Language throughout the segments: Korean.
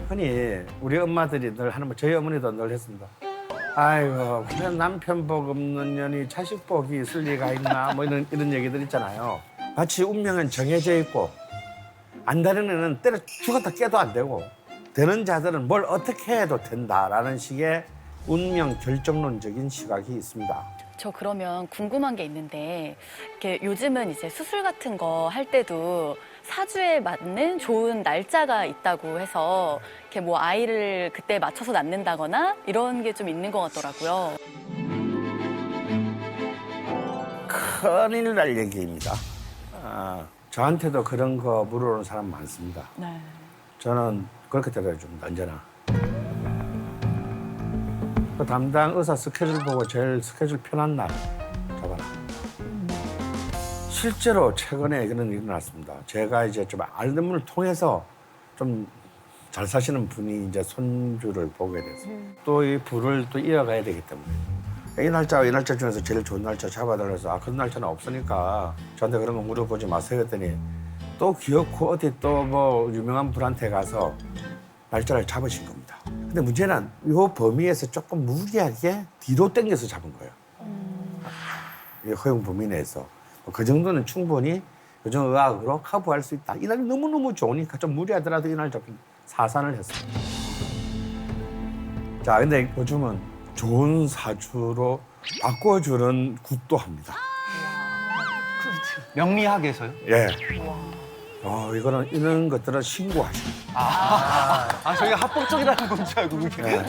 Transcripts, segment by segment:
흔히 우리 엄마들이 늘 하는 말, 저희 어머니도 늘 했습니다. 아이고, 그냥 남편 복 없는 년이 자식 복이 있을 리가 있나, 뭐 이런 얘기들 있잖아요. 마치 운명은 정해져 있고, 안 되는 애는 때려 죽었다 깨도 안 되고, 되는 자들은 뭘 어떻게 해도 된다라는 식의 운명 결정론적인 시각이 있습니다. 저 그러면 궁금한 게 있는데 이렇게 요즘은 이제 수술 같은 거 할 때도 사주에 맞는 좋은 날짜가 있다고 해서 이렇게 뭐 아이를 그때 맞춰서 낳는다거나 이런 게 좀 있는 것 같더라고요. 큰일 날 얘기입니다. 저한테도 그런 거 물어보는 사람 많습니다. 네. 저는 그렇게 대답해줍니다, 언제나. 그 담당 의사 스케줄 보고 제일 스케줄 편한 날 잡아라. 실제로 최근에 그런 일이 일어났습니다. 제가 이제 좀 알림을 통해서 좀 잘 사시는 분이 이제 손주를 보게 돼서 또 이 부를 또 이어가야 되기 때문에 이 날짜와 이 날짜 중에서 제일 좋은 날짜 잡아달라서 그런 날짜는 없으니까 저한테 그런 거 물어보지 마세요 했더니 또 귀엽고 어디 또 뭐 유명한 분한테 가서 날짜를 잡으신 겁니다. 근데 문제는 이 범위에서 조금 무리하게 뒤로 당겨서 잡은 거예요. 이 허용 범위 내에서 그 정도는 충분히 요즘 의학으로 커버할 수 있다. 이날이 너무너무 좋으니까 좀 무리하더라도 이날 좀 사산을 했습니다. 자, 근데 요즘은 좋은 사주로 바꿔주는 굿도 합니다. 명리학에서요? 예. 이거는 이런 것들은 신고하십니다. 저희가 합법적이라는 건 줄 알고 그게. 예,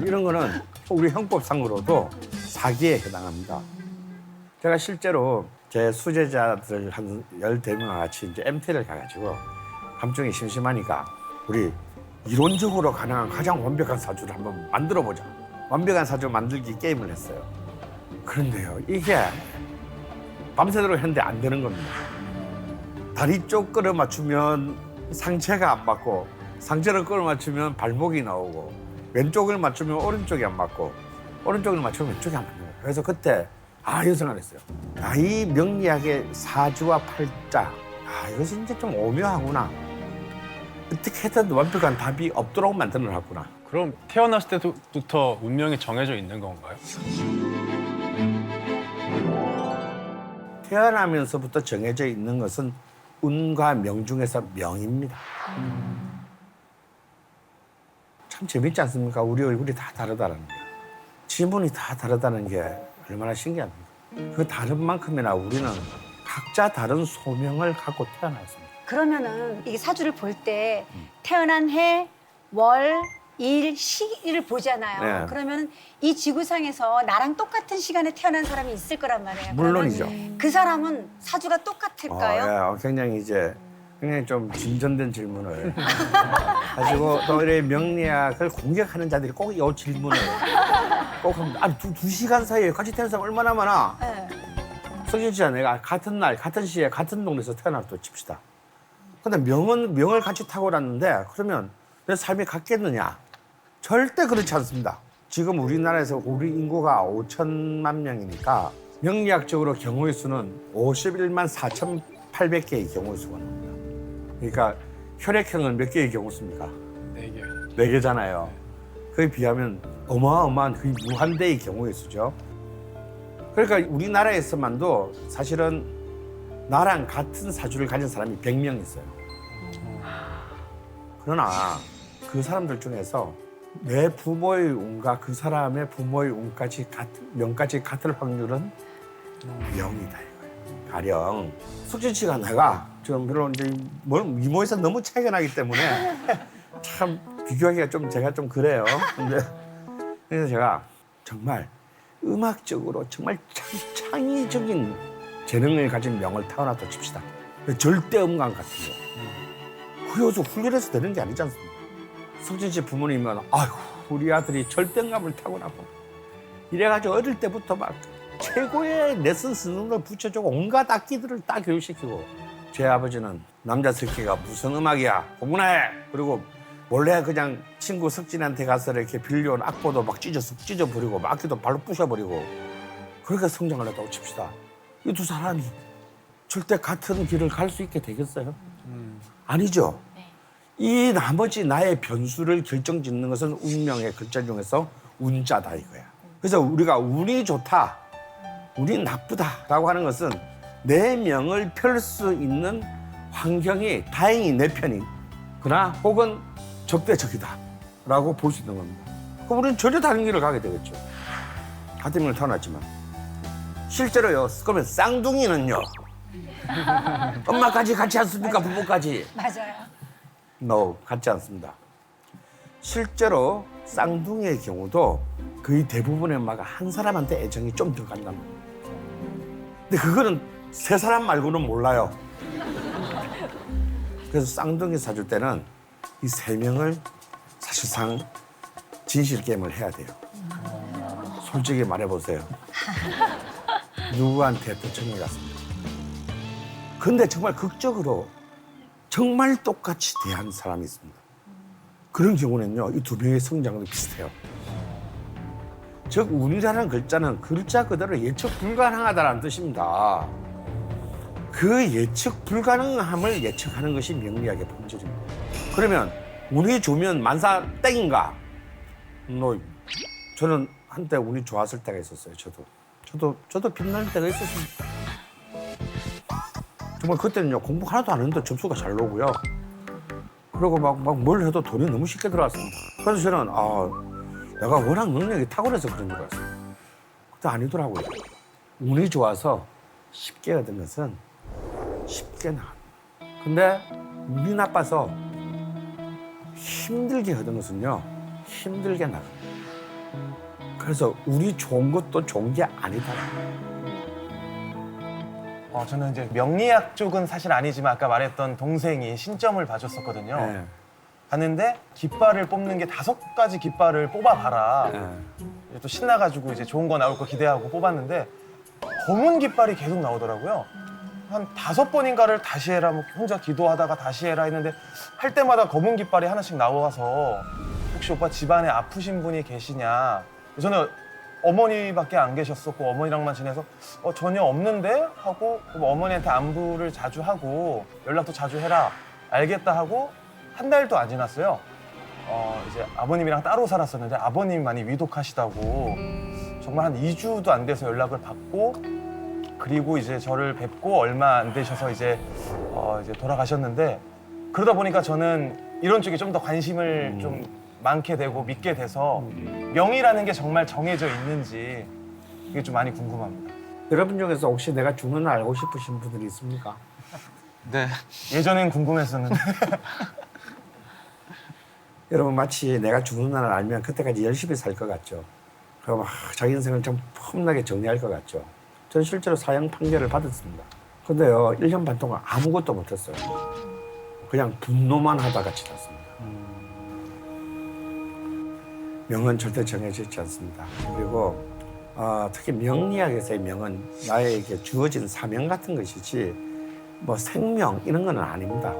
이런 거는 우리 형법상으로도 사기에 해당합니다. 제가 실제로 제 수제자들 한 14명과 같이 이제 MT를 가가지고 밤중에 심심하니까 우리 이론적으로 가능한 가장 완벽한 사주를 한번 만들어보자. 완벽한 사주 만들기 게임을 했어요. 그런데요, 이게 밤새도록 했는데 안 되는 겁니다. 다리 쪽 끌어 맞추면 상체가 안 맞고, 상체를 끌어 맞추면 발목이 나오고, 왼쪽을 맞추면 오른쪽이 안 맞고, 오른쪽을 맞추면 왼쪽이 안 맞는 거예요. 그래서 그때 이런 생각을 했어요. 이 명리학의 사주와 팔자, 이것이 이제 좀 오묘하구나. 어떻게든 완벽한 답이 없도록 만들어놨구나. 그럼 태어났을 때부터 운명이 정해져 있는 건가요? 태어나면서부터 정해져 있는 것은 운과 명 중에서 명입니다. 참 재밌지 않습니까? 우리 얼굴이 다 다르다는 게. 지문이 다 다르다는 게 얼마나 신기합니까? 그 다른 만큼이나 우리는 각자 다른 소명을 갖고 태어났습니다. 그러면은 이게 사주를 볼 때 태어난 해, 월, 일, 시를 보잖아요. 네. 그러면 이 지구상에서 나랑 똑같은 시간에 태어난 사람이 있을 거란 말이에요. 물론이죠. 그러면 그 사람은 사주가 똑같을까요? 굉장히 좀 진전된 질문을 가지고 또 이렇게 명리학을 공격하는 자들이 꼭 이 질문을 꼭 합니다. 두 시간 사이에 같이 태어난 사람 얼마나 많아? 네. 석진 씨와 내가 같은 날, 같은 시에, 같은 동네에서 태어났다 칩시다. 근데 명을 같이 타고났는데 그러면 내 삶이 같겠느냐? 절대 그렇지 않습니다. 지금 우리나라에서 우리 인구가 5천만 명이니까 명리학적으로 경우의 수는 51만 4,800개의 경우의 수가 나옵니다. 그러니까 혈액형은 몇 개의 경우 수입니까? 4개. 4개잖아요. 그에 비하면 어마어마한 거의 무한대의 경우의 수죠. 그러니까 우리나라에서만도 사실은 나랑 같은 사주를 가진 사람이 100명 있어요. 그러나 그 사람들 중에서 내 부모의 운과 그 사람의 부모의 운까지 명까지 같을 확률은 0이다 이거예요. 가령 숙진 씨가 내가 지금 별로 이제 미모에서 너무 차이가 나기 때문에 참 비교하기가 제가 좀 그래요. 그래서 제가 정말 음악적으로 정말 창의적인 재능을 가진 명을 태어났다 칩시다. 절대 음감 같은 거. 그래서 훈련해서 되는 게 아니지 않습니까? 석진 씨 부모님은 우리 아들이 절대음감을 타고나고 이래가지고 어릴 때부터 막 최고의 레슨 수능을 붙여주고 온갖 악기들을 다 교육시키고 제 아버지는 남자 새끼가 무슨 음악이야 공부나 해. 그리고 원래 그냥 친구 석진한테 가서 이렇게 빌려온 악보도 막 찢어버리고 막 악기도 발로 부셔버리고 그렇게 성장을 했다고 칩시다. 이 두 사람이 절대 같은 길을 갈 수 있게 되겠어요? 아니죠. 이 나머지 나의 변수를 결정짓는 것은 운명의 글자 중에서 운자다 이거야. 그래서 우리가 운이 좋다, 운이 나쁘다라고 하는 것은 내 명을 펼 수 있는 환경이 다행히 내 편이거나 혹은 적대적이다라고 볼 수 있는 겁니다. 그럼 우리는 전혀 다른 길을 가게 되겠죠. 같은命을 태어났지만 실제로요. 그러면 쌍둥이는요. 엄마까지 같지 않습니까? 부모까지. 맞아요. No, 같지 않습니다. 실제로 쌍둥이의 경우도 거의 대부분의 엄마가 한 사람한테 애정이 좀 더 간단 말이에요. 근데 그거는 세 사람 말고는 몰라요. 그래서 쌍둥이 사줄 때는 이 세 명을 사실상 진실 게임을 해야 돼요. 솔직히 말해보세요. 누구한테 더 정이 갔습니까? 근데 정말 극적으로 정말 똑같이 대한 사람이 있습니다. 그런 경우는요, 이 두 명의 성장도 비슷해요. 즉, 운이라는 글자는 글자 그대로 예측 불가능하다는 뜻입니다. 그 예측 불가능함을 예측하는 것이 명리학의 본질입니다. 그러면 운이 좋으면 만사 땡인가? 저는 한때 운이 좋았을 때가 있었어요. 저도 빛날 때가 있었습니다. 정말 그때는요, 공부 하나도 안 했는데 점수가 잘 나오고요. 그리고 막 뭘 해도 돈이 너무 쉽게 들어왔습니다. 그래서 저는 내가 워낙 능력이 탁월해서 그런 줄 알았어요. 그때 아니더라고요. 운이 좋아서 쉽게 얻은 것은 쉽게 나갑니다. 근데 운이 나빠서 힘들게 얻은 것은요, 힘들게 나갑니다. 그래서 운이 좋은 것도 좋은 게 아니다. 저는 이제 명리학 쪽은 사실 아니지만 아까 말했던 동생이 신점을 봐줬었거든요. 네. 봤는데 깃발을 뽑는 게 5가지 깃발을 뽑아봐라. 이제 또 신나가지고 이제 좋은 거 나올 거 기대하고 뽑았는데 검은 깃발이 계속 나오더라고요. 한 5번인가를 다시 해라, 뭐 혼자 기도하다가 다시 해라 했는데 할 때마다 검은 깃발이 하나씩 나와서 혹시 오빠 집안에 아프신 분이 계시냐? 저는 어머니밖에 안 계셨었고 어머니랑만 지내서 전혀 없는데 하고 어머니한테 안부를 자주 하고 연락도 자주 해라 알겠다 하고 한 달도 안 지났어요. 이제 아버님이랑 따로 살았었는데 아버님이 많이 위독하시다고 정말 한 2주도 안 돼서 연락을 받고 그리고 이제 저를 뵙고 얼마 안 되셔서 이제 돌아가셨는데 그러다 보니까 저는 이런 쪽에 좀 더 관심을 좀 많게 되고 믿게 돼서 명이라는 게 정말 정해져 있는지 이게 좀 많이 궁금합니다. 여러분 중에서 혹시 내가 죽는 날 알고 싶으신 분들이 있습니까? 네. 예전엔 궁금했었는데 여러분 마치 내가 죽는 날을 알면 그때까지 열심히 살 것 같죠. 그럼 자기 인생을 좀 폼나게 정리할 것 같죠. 전 실제로 사형 판결을 받았습니다. 근데요, 1년 반 동안 아무것도 못했어요. 그냥 분노만 하다가 지났습니다. 명은 절대 정해져 있지 않습니다. 그리고 특히 명리학에서의 명은 나에게 주어진 사명 같은 것이지 뭐 생명 이런 건 아닙니다.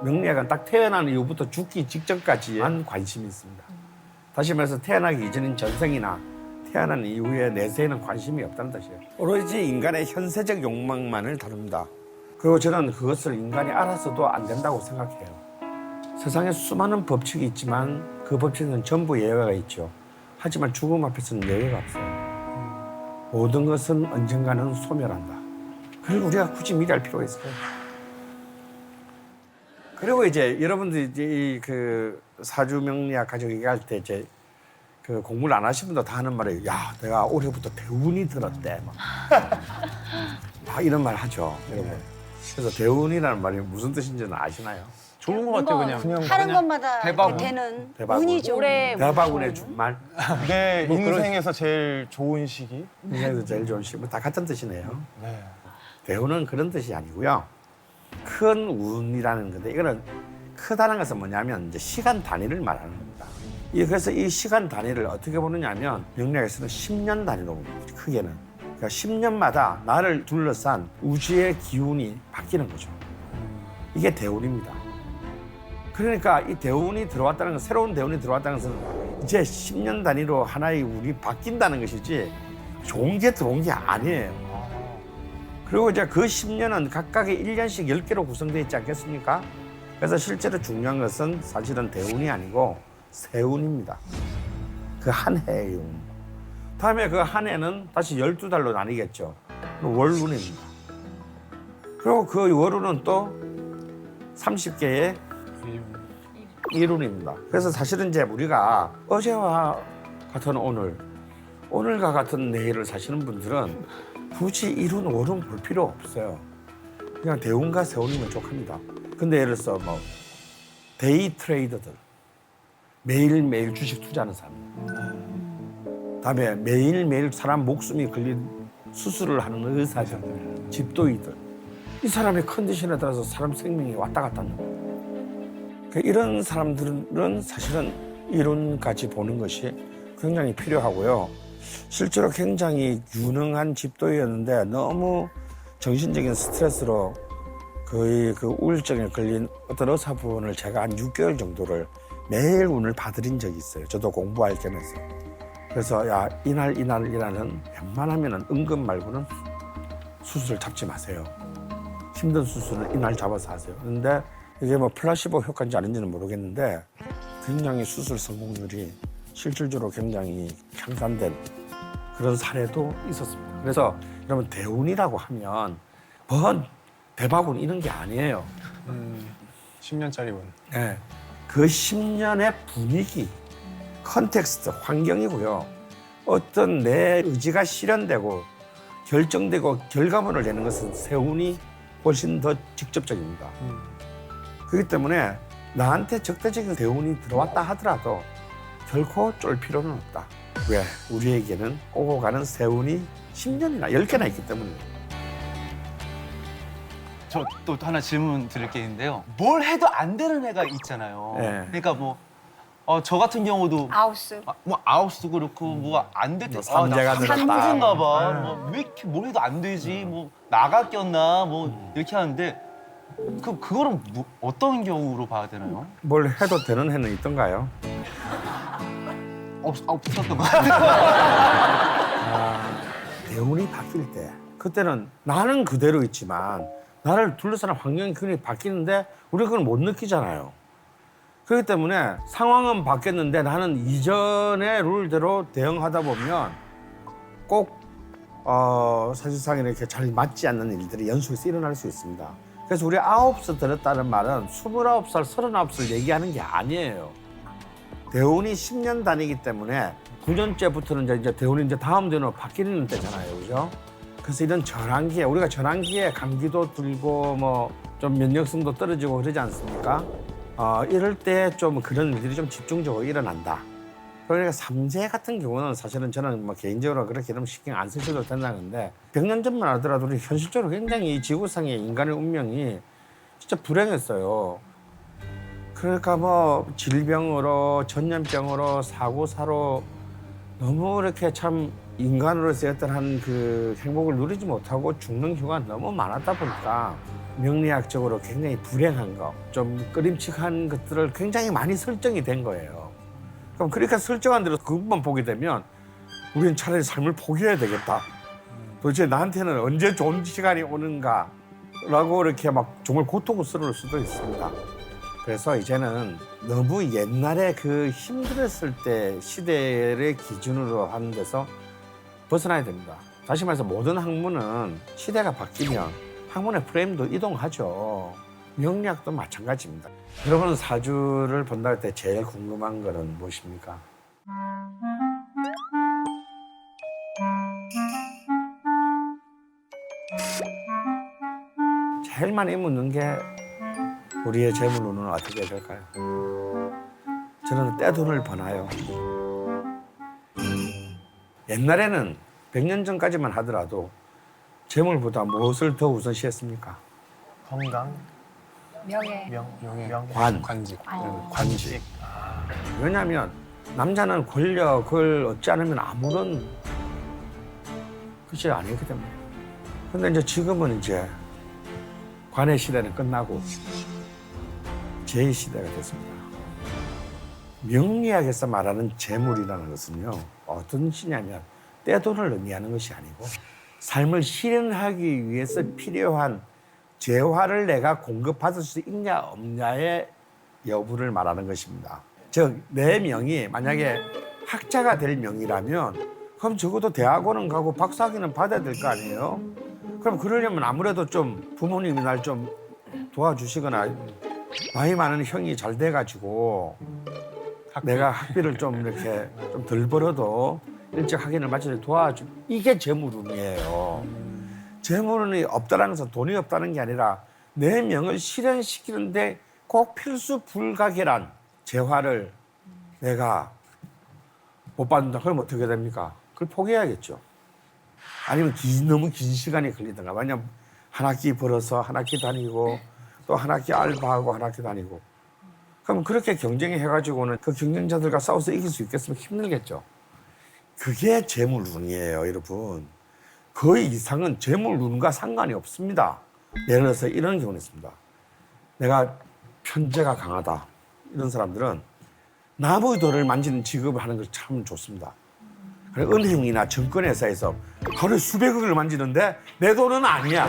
명리학은 딱 태어난 이후부터 죽기 직전까지만 관심이 있습니다. 다시 말해서 태어나기 이전인 전생이나 태어난 이후의 내세에는 관심이 없다는 뜻이에요. 오로지 인간의 현세적 욕망만을 다룹니다. 그리고 저는 그것을 인간이 알아서도 안 된다고 생각해요. 세상에 수많은 법칙이 있지만 그 법칙은 전부 예외가 있죠. 하지만 죽음 앞에서는 예외가 없어요. 모든 것은 언젠가는 소멸한다. 그리고 우리가 굳이 미리 알 필요가 있어요. 그리고 이제 여러분들 이제 그 사주 명리학 가지고 얘기할 때 이제 그 공부를 안 하신 분도 다 하는 말이에요. 야, 내가 올해부터 대운이 들었대. 막 이런 말 하죠, 여러분. 그래서 대운이라는 말이 무슨 뜻인지는 아시나요? 좋은 것 같아요, 그냥. 하는 것마다 대박운. 되는 대박운. 운이 좋은 올해 대박운의 준말. 내 뭐 그런- 인생에서 제일 좋은 시기. 인생에서 제일 좋은 시기. 다 같은 뜻이네요. 네. 대운은 그런 뜻이 아니고요. 큰 운이라는 건데 이거는 크다는 것은 뭐냐면 이제 시간 단위를 말하는 겁니다. 그래서 이 시간 단위를 어떻게 보느냐면 명리학에서는 10년 단위로 봅니다. 크게는. 그러니까 10년마다 나를 둘러싼 우주의 기운이 바뀌는 거죠. 이게 대운입니다. 그러니까 이 대운이 들어왔다는 건, 새로운 대운이 들어왔다는 것은 이제 10년 단위로 하나의 운이 바뀐다는 것이지 좋은 게 들어온 게 아니에요. 그리고 이제 그 10년은 각각의 1년씩 10개로 구성되어 있지 않겠습니까? 그래서 실제로 중요한 것은 사실은 대운이 아니고 세운입니다. 그 한 해의 운. 다음에 그 한 해는 다시 12달로 나뉘겠죠. 월운입니다. 그리고 그 월운은 또 30개의 일운입니다. 그래서 사실은 이제 우리가 어제와 같은 오늘, 오늘과 같은 내일을 사시는 분들은 굳이 일운, 월운 볼 필요 없어요. 그냥 대운과 세운이면 족합니다. 근데 예를 들어서 뭐 데이 트레이더들, 매일매일 주식 투자하는 사람, 다음에 매일매일 사람 목숨이 걸린 수술을 하는 의사들, 집도이들, 이 사람의 컨디션에 따라서 사람 생명이 왔다 갔다 하는 거예요. 그러니까 이런 사람들은 사실은 이론까지 보는 것이 굉장히 필요하고요. 실제로 굉장히 유능한 집도이였는데 너무 정신적인 스트레스로 거의 그 우울증에 걸린 어떤 의사분을 제가 한 6개월 정도를 매일 운을 봐드린 적이 있어요. 저도 공부할 겸해서. 그래서 야, 이날이라는 웬만하면 은근 말고는 수술을 잡지 마세요. 힘든 수술은 이날 잡아서 하세요. 그런데 이게 뭐 플라시보 효과인지 아닌지는 모르겠는데 굉장히 수술 성공률이 실질적으로 굉장히 향상된 그런 사례도 있었습니다. 그래서 여러분 대운이라고 하면 뭔 대박운 이런 게 아니에요. 10년짜리 운. 네. 그 10년의 분위기, 컨텍스트, 환경이고요. 어떤 내 의지가 실현되고 결정되고 결과물을 내는 것은 세운이 훨씬 더 직접적입니다. 그렇기 때문에 나한테 적대적인 대운이 들어왔다 하더라도 결코 쫄 필요는 없다. 왜? 우리에게는 오고 가는 세운이 10년이나 10개나 있기 때문입니다. 저 또 하나 질문 드릴 게 있는데요. 뭘 해도 안 되는 애가 있잖아요. 네. 그러니까 뭐 저 같은 경우도 아우스. 뭐 아웃도 그렇고 뭐 안 될 때, 삼재가 들었다. 삼재인가 봐. 뭐 왜 이렇게 뭘 해도 안 되지? 뭐 나가 꼈나? 뭐 이렇게 하는데 그거는 어떤 경우로 봐야 되나요? 뭘 해도 되는 해는 있던가요? 없었던 것 같아요. 대운이 바뀔 때 그때는 나는 그대로 있지만 나를 둘러싸는 환경이 굉장히 바뀌는데 우리가 그걸 못 느끼잖아요. 그렇기 때문에 상황은 바뀌었는데 나는 이전의 룰대로 대응하다 보면 꼭 사실상 이렇게 잘 맞지 않는 일들이 연속해서 일어날 수 있습니다. 그래서 우리 9살 들었다는 말은 29살, 39살 얘기하는 게 아니에요. 대운이 10년 단위이기 때문에 9년째부터는 이제 대운이 이제 다음 대운으로 바뀌는 때잖아요, 그죠? 그래서 이런 전환기에 우리가 전환기에 감기도 들고 뭐 좀 면역성도 떨어지고 그러지 않습니까? 이럴 때 좀 그런 일들이 좀 집중적으로 일어난다. 그러니까 삼재 같은 경우는 사실은 저는 뭐 개인적으로 그렇게 너무 신경 안 쓰셔도 된다는데 100년 전만 하더라도 우리 현실적으로 굉장히 이 지구상의 인간의 운명이 진짜 불행했어요. 그러니까 뭐 질병으로 전염병으로 사고사로 너무 이렇게 참 인간으로서 어떤 한 그 행복을 누리지 못하고 죽는 경우가 너무 많았다 보니까 명리학적으로 굉장히 불행한 거, 좀 꺼림칙한 것들을 굉장히 많이 설정이 된 거예요. 그럼 그러니까 설정한 대로 그것만 보게 되면 우리는 차라리 삶을 포기해야 되겠다. 도대체 나한테는 언제 좋은 시간이 오는가라고 이렇게 막 정말 고통스러울 수도 있습니다. 그래서 이제는 너무 옛날에 그 힘들었을 때 시대를 기준으로 하는 데서 벗어나야 됩니다. 다시 말해서 모든 학문은 시대가 바뀌면 학문의 프레임도 이동하죠. 명리학도 마찬가지입니다. 여러분은 사주를 본다 할 때 제일 궁금한 거는 무엇입니까? 제일 많이 묻는 게 우리의 재물운은 어떻게 될까요? 저는 떼돈을 버나요. 옛날에는 100년 전까지만 하더라도 재물보다 무엇을 더 우선시했습니까? 건강, 명예. 관. 관직. 관직. 왜냐하면 남자는 권력을 얻지 않으면 아무런 것이 아니기 때문에. 근데 이제 지금은 이제 관의 시대는 끝나고 제2시대가 됐습니다. 명리학에서 말하는 재물이라는 것은요, 어떤 뜻이냐면 떼돈을 의미하는 것이 아니고 삶을 실현하기 위해서 필요한 재화를 내가 공급받을 수 있냐 없냐의 여부를 말하는 것입니다. 즉, 내 명이 만약에 학자가 될 명이라면 그럼 적어도 대학원은 가고 박사학위는 받아야 될 거 아니에요? 그럼 그러려면 아무래도 좀 부모님이 날 좀 도와주시거나 나이 많은 형이 잘 돼가지고 내가 학비를 좀 이렇게 좀 덜 벌어도 일찍 학위를 마치려 도와주. 이게 재물운이에요. 재물운이 없다는 것은 돈이 없다는 게 아니라 내 명을 실현시키는데 꼭 필수 불가결한 재화를 내가 못 받는다. 그럼 어떻게 됩니까? 그걸 포기해야겠죠. 아니면 너무 긴 시간이 걸리든가. 왜냐면 한 학기 벌어서 한 학기 다니고 또 한 학기 알바하고 한 학기 다니고. 그럼 그렇게 경쟁해가지고는 그 경쟁자들과 싸워서 이길 수 있겠으면 힘들겠죠. 그게 재물운이에요, 여러분. 그 이상은 재물운과 상관이 없습니다. 예를 들어서 이런 경우는 있습니다. 내가 편재가 강하다. 이런 사람들은 남의 돈을 만지는 직업을 하는 거 참 좋습니다. 그래, 은행이나 증권회사에서 하루에 수백억을 만지는데 내 돈은 아니야.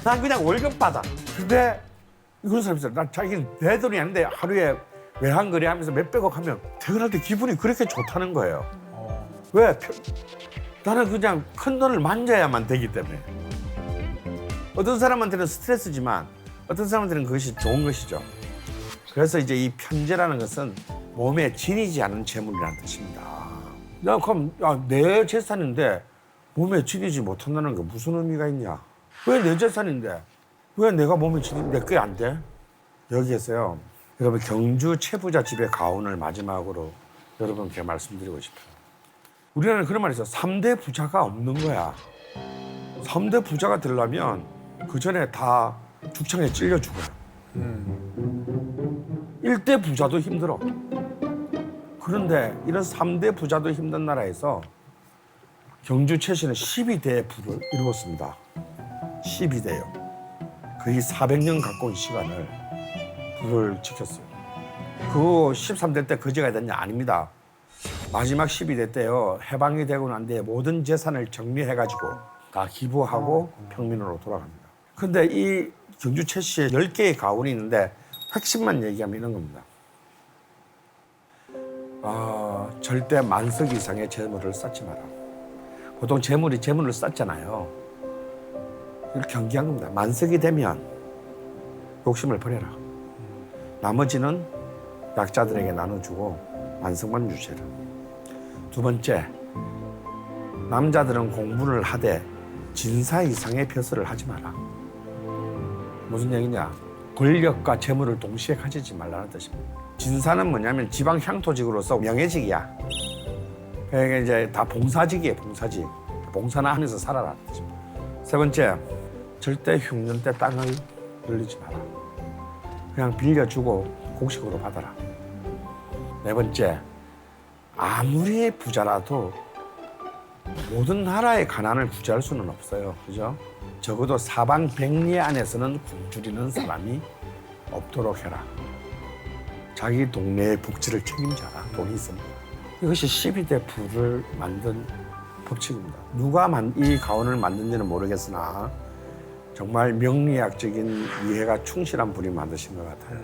난 그냥 월급 받아. 근데 이런 사람이 있어요. 난 자기는 내 돈이 아닌데 하루에 외환거래 하면서 몇백억 하면 퇴근할 때 기분이 그렇게 좋다는 거예요. 왜? 나는 그냥 큰 돈을 만져야만 되기 때문에. 어떤 사람한테는 스트레스지만 어떤 사람한테는 그것이 좋은 것이죠. 그래서 이제 이 편재라는 것은 몸에 지니지 않은 재물이라는 뜻입니다. 야, 그럼 내 재산인데 몸에 지니지 못한다는 게 무슨 의미가 있냐? 왜 내 재산인데 왜 내가 몸에 지니는데 그게 안 돼? 여기에서요. 여러분 경주 최부자 집의 가훈을 마지막으로 여러분께 말씀드리고 싶어요. 우리나라는 그런 말이 있어요. 3대 부자가 없는 거야. 3대 부자가 되려면 그 전에 다 죽창에 찔려 죽어요. 1대 부자도 힘들어. 그런데 이런 3대 부자도 힘든 나라에서 경주 최씨는 12대의 부를 이루었습니다. 12대요. 거의 400년 가까운 시간을 부를 지켰어요. 그 13대 때 거지가 됐냐? 아닙니다. 마지막 12대 때요. 해방이 되고 난 뒤에 모든 재산을 정리해가지고 다 기부하고 평민으로 돌아갑니다. 근데 이 경주 최씨의 10개의 가훈이 있는데 핵심만 얘기하면 이런 겁니다. 절대 만석 이상의 재물을 쌓지 마라. 보통 재물을 쌓잖아요. 이걸 경계한 겁니다. 만석이 되면 욕심을 버려라. 나머지는 약자들에게 나눠주고 만석만 유지해라. 두 번째, 남자들은 공부를 하되 진사 이상의 벼슬을 하지 마라. 무슨 얘기냐? 권력과 재물을 동시에 가지지 말라는 뜻입니다. 진사는 뭐냐면 지방 향토직으로서 명예직이야. 그러니까 이제 다 봉사직이에요, 봉사직. 봉사나 하면서 살아라. 세 번째, 절대 흉년 때 땅을 늘리지 마라. 그냥 빌려주고 곡식으로 받아라. 네 번째, 아무리 부자라도 모든 나라의 가난을 구제할 수는 없어요. 그죠? 적어도 사방 백리 안에서는 굶주리는 사람이 없도록 해라. 자기 동네의 복지를 책임져라. 돈이 있습니다. 이것이 12대 부를 만든 법칙입니다. 누가 이 가훈을 만든지는 모르겠으나 정말 명리학적인 이해가 충실한 분이 만드신 것 같아요.